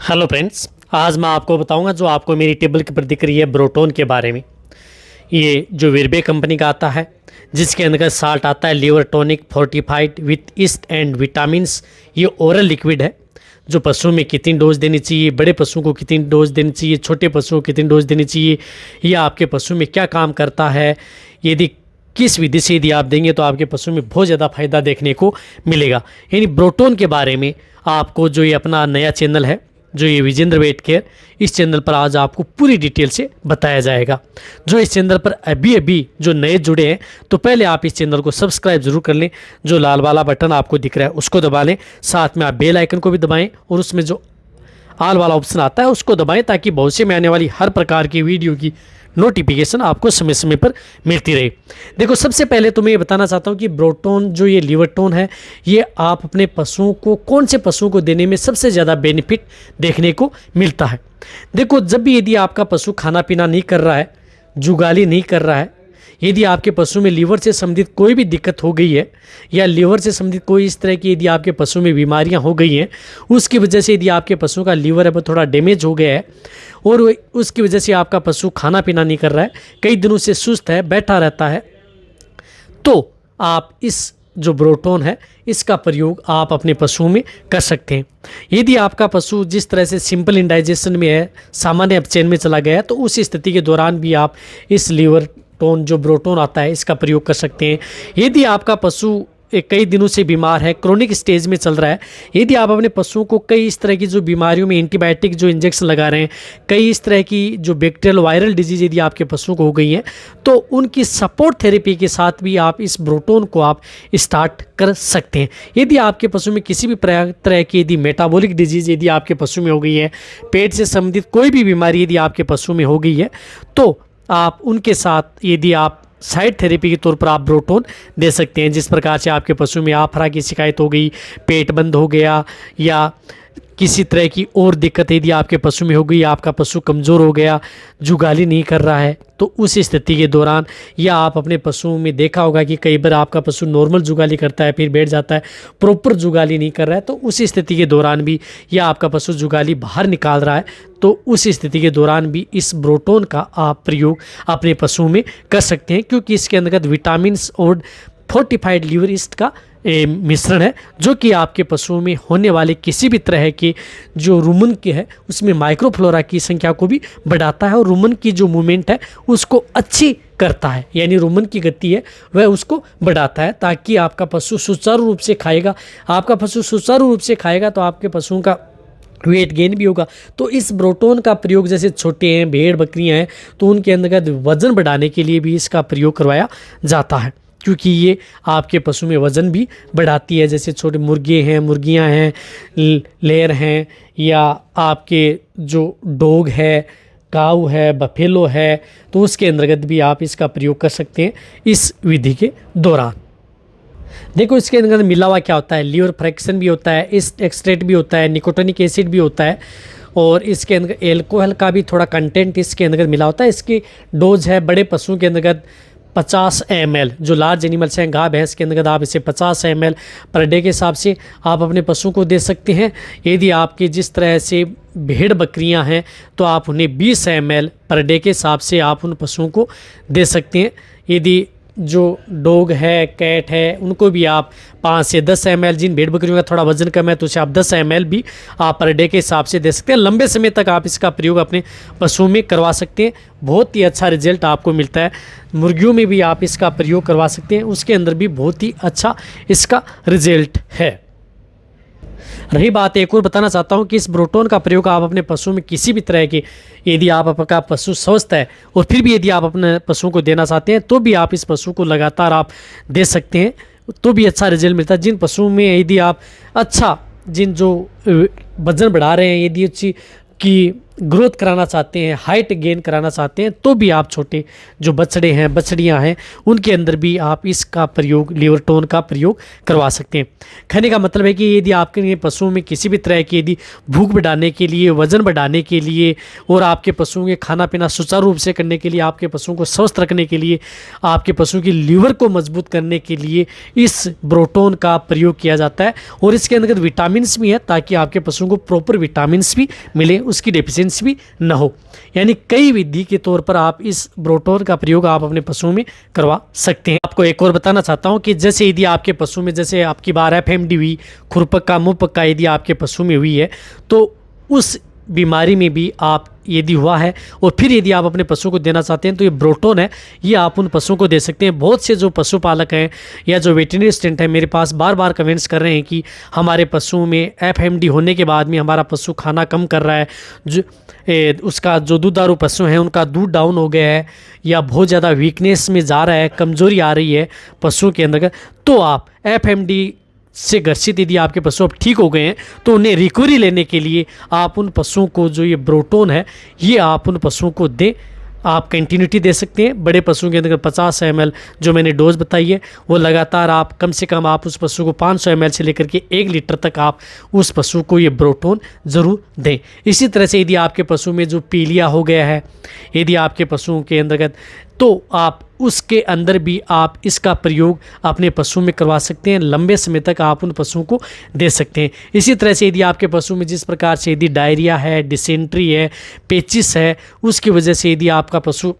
Hello friends, आज मैं आपको बताऊंगा जो आपको मेरी टेबल के ऊपर दिख रही है ब्रोटोन के बारे में। ये जो विरबे कंपनी का आता है, जिसके अंदर साल्ट आता है liver tonic fortified with yeast and vitamins. ये ओरल लिक्विड है जो पशुओं में कितनी डोज देनी चाहिए, बड़े पशुओं को कितनी डोज देनी चाहिए, छोटे पशुओं को कितनी डोज देनी चाहिए, यह आपके पशु में क्या काम करता है, यदि किस विधि से यदि आप देंगे तो आपके पशु में बहुत ज़्यादा फायदा देखने को मिलेगा। यानी ब्रोटोन के बारे में आपको जो ये अपना नया चैनल है, जो ये विजेंद्र वेट केयर, इस चैनल पर आज आपको पूरी डिटेल से बताया जाएगा। जो इस चैनल पर अभी जो नए जुड़े हैं तो पहले आप इस चैनल को सब्सक्राइब जरूर कर लें। जो लाल वाला बटन आपको दिख रहा है उसको दबा लें, साथ में आप बेल आइकन को भी दबाएं और उसमें जो ऑल वाला ऑप्शन आता है उसको दबाएं, ताकि भविष्य में आने वाली हर प्रकार की वीडियो की नोटिफिकेशन आपको समय समय पर मिलती रहे। देखो, सबसे पहले तो मैं ये बताना चाहता हूँ कि ब्रोटोन जो ये लीवर टोन है, ये आप अपने पशुओं को कौन से पशुओं को देने में सबसे ज़्यादा बेनिफिट देखने को मिलता है। देखो, जब भी यदि आपका पशु खाना पीना नहीं कर रहा है, जुगाली नहीं कर रहा है, यदि आपके पशु में लीवर से संबंधित कोई भी दिक्कत हो गई है या लीवर से संबंधित कोई इस तरह की यदि आपके पशु में बीमारियां हो गई हैं, उसकी वजह से यदि आपके पशु का लीवर है वो थोड़ा डैमेज हो गया है और उसकी वजह से आपका पशु खाना पीना नहीं कर रहा है, कई दिनों से सुस्त है, बैठा रहता है, तो आप इस जो ब्रोटोन है इसका प्रयोग आप अपने पशुओं में कर सकते हैं। यदि आपका पशु जिस तरह से सिंपल इंडाइजेशन में है, सामान्य अपचयन में चला गया है, तो उस स्थिति के दौरान भी आप इस लीवर टोन जो ब्रोटोन आता है इसका प्रयोग कर सकते हैं। यदि आपका पशु कई दिनों से बीमार है, क्रोनिक स्टेज में चल रहा है, यदि आप अपने पशुओं को कई इस तरह की जो बीमारियों में एंटीबायोटिक जो इंजेक्शन लगा रहे हैं, कई इस तरह की जो बैक्टीरियल वायरल डिजीज यदि आपके पशुओं को हो गई है, तो उनकी सपोर्ट थेरेपी के साथ भी आप इस ब्रोटोन को आप स्टार्ट कर सकते हैं। यदि आपके पशु में किसी भी तरह की यदि मेटाबॉलिक डिजीज यदि आपके पशु में हो गई है, पेट से संबंधित कोई भी बीमारी यदि आपके पशु में हो गई है, तो आप उनके साथ यदि आप साइड थेरेपी के तौर पर आप ब्रोटोन दे सकते हैं। जिस प्रकार से आपके पशु में आफरा की शिकायत हो गई, पेट बंद हो गया या किसी तरह की और दिक्कत यदि आपके पशु में हो गई, आपका पशु कमज़ोर हो गया, जुगाली नहीं कर रहा है, तो उस स्थिति के दौरान या आप अपने पशुओं में देखा होगा कि कई बार आपका पशु नॉर्मल जुगाली करता है फिर बैठ जाता है, प्रॉपर जुगाली नहीं कर रहा है, तो उस स्थिति के दौरान भी या आपका पशु जुगाली बाहर निकाल रहा है, तो उस स्थिति के दौरान भी इस ब्रोटोन का आप प्रयोग अपने पशुओं में कर सकते हैं, क्योंकि इसके अंतर्गत विटामिन्स और फोर्टिफाइड लीवर ईस्ट का मिश्रण है, जो कि आपके पशुओं में होने वाले किसी भी तरह के जो रुमन के है उसमें माइक्रोफ्लोरा की संख्या को भी बढ़ाता है और रुमन की जो मूवमेंट है उसको अच्छी करता है, यानी रुमन की गति है वह उसको बढ़ाता है, ताकि आपका पशु सुचारू रूप से खाएगा। आपका पशु सुचारू रूप से खाएगा तो आपके पशुओं का वेट गेन भी होगा। तो इस ब्रोटोन का प्रयोग जैसे छोटे हैं, भेड़ बकरियां हैं, तो उनके अंतर्गत वजन बढ़ाने के लिए भी इसका प्रयोग करवाया जाता है, क्योंकि ये आपके पशु में वज़न भी बढ़ाती है। जैसे छोटे मुर्गे हैं, मुर्गियां हैं, लेयर हैं, या आपके जो डॉग है, काऊ है, बफेलो है, तो उसके अंतर्गत भी आप इसका प्रयोग कर सकते हैं इस विधि के दौरान। देखो, इसके अंदर मिला हुआ क्या होता है, लीवर फ्रैक्शन भी होता है, इस एक्सट्रैक्ट भी होता है, निकोटिनिक एसिड भी होता है, और इसके अंदर एल्कोहल का भी थोड़ा कंटेंट इसके अंदर मिला होता है। इसकी डोज है बड़े पशुओं के अंतर्गत 50 ml, जो लार्ज एनिमल्स हैं, गाय भैंस के अंतर्गत आप इसे 50 ml पर डे के हिसाब से आप अपने पशुओं को दे सकते हैं। यदि आपके जिस तरह से भेड़ बकरियां हैं तो आप उन्हें 20 ml पर डे के हिसाब से आप उन पशुओं को दे सकते हैं। यदि जो डॉग है, कैट है, उनको भी आप 5 से 10 ml, जिन भेड़ बकरियों का थोड़ा वजन कम है तो उसे आप 10 ml भी आप पर डे के हिसाब से दे सकते हैं। लंबे समय तक आप इसका प्रयोग अपने पशुओं में करवा सकते हैं, बहुत ही अच्छा रिजल्ट आपको मिलता है। मुर्गियों में भी आप इसका प्रयोग करवा सकते हैं, उसके अंदर भी बहुत ही अच्छा इसका रिजल्ट है। रही बात, एक और बताना चाहता हूं कि इस ब्रोटोन का प्रयोग आप अपने पशु में किसी भी तरह के, यदि आप आपका पशु स्वस्थ है और फिर भी यदि आप अपने पशुओं को देना चाहते हैं तो भी आप इस पशु को लगातार आप दे सकते हैं, तो भी अच्छा रिजल्ट मिलता है। जिन पशुओं में यदि आप अच्छा, जिन जो वजन बढ़ा रहे हैं, यदि अच्छी की ग्रोथ कराना चाहते हैं, हाइट गेन कराना चाहते हैं, तो भी आप छोटे जो बछड़े हैं, बछड़ियां हैं, उनके अंदर भी आप इसका प्रयोग, लिवरटोन का प्रयोग करवा सकते हैं। कहने का मतलब है कि यदि आपके पशुओं में किसी भी तरह की यदि भूख बढ़ाने के लिए, वजन बढ़ाने के लिए और आपके पशुओं के खाना पीना सुचारू रूप से करने के लिए, आपके पशुओं को स्वस्थ रखने के लिए, आपके पशुओं की लीवर को मजबूत करने के लिए इस ब्रोटोन का प्रयोग किया जाता है। और इसके अंदर विटामिन भी है ताकि आपके पशुओं को प्रॉपर विटामिन भी मिले, उसकी डेफिशिएंसी भी न हो। यानी कई विधि के तौर पर आप इस ब्रोटोन का प्रयोग आप अपने पशुओं में करवा सकते हैं। आपको एक और बताना चाहता हूं कि जैसे यदि आपके पशु में, जैसे आपकी बार एफएमडी हुई, खुरपक्का मुंहपक्का यदि आपके पशु में हुई है, तो उस बीमारी में भी आप यदि हुआ है और फिर यदि आप अपने पशु को देना चाहते हैं तो ये ब्रोटोन है, ये आप उन पशुओं को दे सकते हैं। बहुत से जो पशुपालक हैं या जो वेटरनरी असिस्टेंट हैं मेरे पास बार बार कमेंट्स कर रहे हैं कि हमारे पशुओं में एफएमडी होने के बाद में हमारा पशु खाना कम कर रहा है, उसका जो दुधारू पशु हैं उनका दूध डाउन हो गया है या बहुत ज़्यादा वीकनेस में जा रहा है, कमज़ोरी आ रही है पशुओं के अंदर। तो आप एफएमडी से ग्रसित यदि आपके पशु अब ठीक हो गए हैं तो उन्हें रिकवरी लेने के लिए आप उन पशुओं को जो ये ब्रोटोन है ये आप उन पशुओं को दें। आप कंटिन्यूटी दे सकते हैं। बड़े पशुओं के अंदर 50 ml जो मैंने डोज बताई है वो लगातार आप कम से कम आप उस पशु को 500 ml से लेकर के 1 लीटर तक आप उस पशु को ये ब्रोटोन ज़रूर दें। इसी तरह से यदि आपके पशु में जो पीलिया हो गया है, यदि आपके पशुओं के अंतर्गत, तो आप उसके अंदर भी आप इसका प्रयोग अपने पशु में करवा सकते हैं। लंबे समय तक आप उन पशुओं को दे सकते हैं। इसी तरह से यदि आपके पशु में जिस प्रकार से यदि डायरिया है, डिसेंट्री है, पेचिस है, उसकी वजह से यदि आपका पशु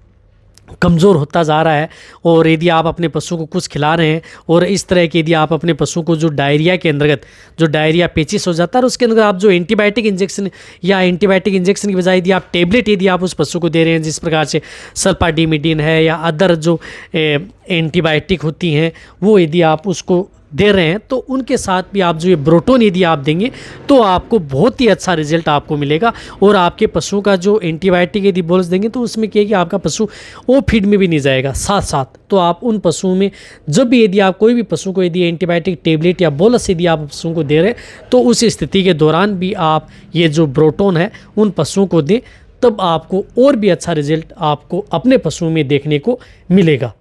कमज़ोर होता जा रहा है और यदि आप अपने पशु को कुछ खिला रहे हैं और इस तरह के यदि आप अपने पशु को जो डायरिया के अंतर्गत जो डायरिया पेचिस हो जाता है और उसके अंदर आप जो एंटीबायोटिक इंजेक्शन या एंटीबायोटिक इंजेक्शन की बजाय यदि आप टेबलेट यदि आप उस पशु को दे रहे हैं, जिस प्रकार से सल्फाडिमिडीन है या अदर जो एंटीबायोटिक होती हैं वो यदि आप उसको दे रहे हैं, तो उनके साथ भी आप जो ये ब्रोटोन यदि आप देंगे तो आपको बहुत ही अच्छा रिजल्ट आपको मिलेगा। और आपके पशुओं का जो एंटीबायोटिक यदि बोल्स देंगे तो उसमें क्या है कि आपका पशु वो फीड में भी नहीं जाएगा साथ साथ। तो आप उन पशुओं में जब भी यदि आप कोई भी पशु को यदि एंटीबायोटिक टेबलेट या बोलस यदि आप पशुओं को दे रहे हैं तो उस स्थिति के दौरान भी आप ये जो ब्रोटोन है उन पशुओं को दें, तब आपको और भी अच्छा रिजल्ट आपको अपने पशुओं में देखने को मिलेगा।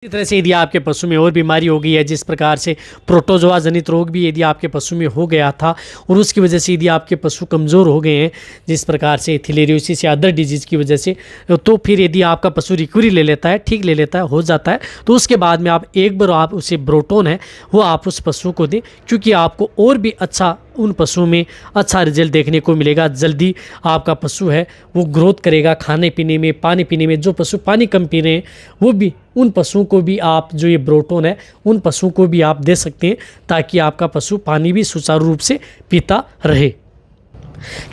इसी तरह से यदि आपके पशु में और बीमारी हो गई है, जिस प्रकार से प्रोटोजोआ जनित रोग भी यदि आपके पशु में हो गया था और उसकी वजह से यदि आपके पशु कमज़ोर हो गए हैं, जिस प्रकार से थिलेरियोसिस या अदर डिजीज़ की वजह से, तो फिर यदि आपका पशु रिकवरी ले लेता है, ठीक ले लेता है, हो जाता है, तो उसके बाद में आप एक बार आप उसे ब्रोटोन है वो आप उस पशु को दें, क्योंकि आपको और भी अच्छा उन पशुओं में अच्छा रिजल्ट देखने को मिलेगा। जल्दी आपका पशु है वो ग्रोथ करेगा खाने पीने में, पानी पीने में। जो पशु पानी कम पी रहे हैं वो भी, उन पशुओं को भी आप जो ये ब्रोटोन है उन पशुओं को भी आप दे सकते हैं ताकि आपका पशु पानी भी सुचारू रूप से पीता रहे।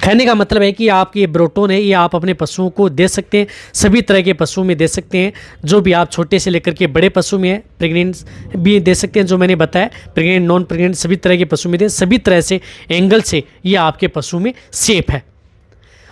कहने का मतलब है कि आप ये ब्रोटोन है ये आप अपने पशुओं को दे सकते हैं, सभी तरह के पशुओं में दे सकते हैं। जो भी आप छोटे से लेकर के बड़े पशु में है, प्रेग्नेंट भी दे सकते हैं, जो मैंने बताया प्रेग्नेंट नॉन प्रेग्नेंट सभी तरह के पशु में दे, सभी तरह से एंगल से ये आपके पशु में सेफ है।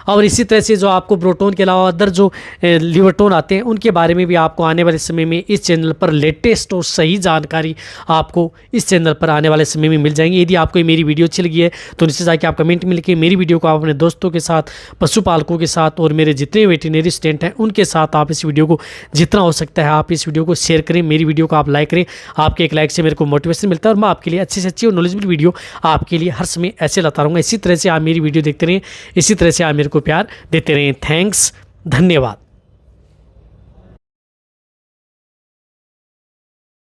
और इसी तरह से जो आपको ब्रोटोन के अलावा अदर जो लिवरटोन आते हैं उनके बारे में भी आपको आने वाले समय में इस चैनल पर लेटेस्ट और सही जानकारी आपको इस चैनल पर आने वाले समय में मिल जाएंगी। यदि आपको मेरी वीडियो अच्छी लगी है तो नीचे जाके आप कमेंट में लिखिए। मेरी वीडियो को आप अपने दोस्तों के साथ, पशुपालकों के साथ और मेरे जितने वेटरनरी असिस्टेंट हैं उनके साथ आप इस वीडियो को जितना हो सकता है आप इस वीडियो को शेयर करें, मेरी वीडियो को आप लाइक करें। आपके एक लाइक से मेरे को मोटिवेशन मिलता है और मैं आपके लिए अच्छी से अच्छी और नॉलेजेबल वीडियो आपके लिए हर समय ऐसे लाता रहूँगा। इसी तरह से आप मेरी वीडियो देखते रहें, इसी तरह से आप मेरे को प्यार देते रहें। थैंक्स, धन्यवाद।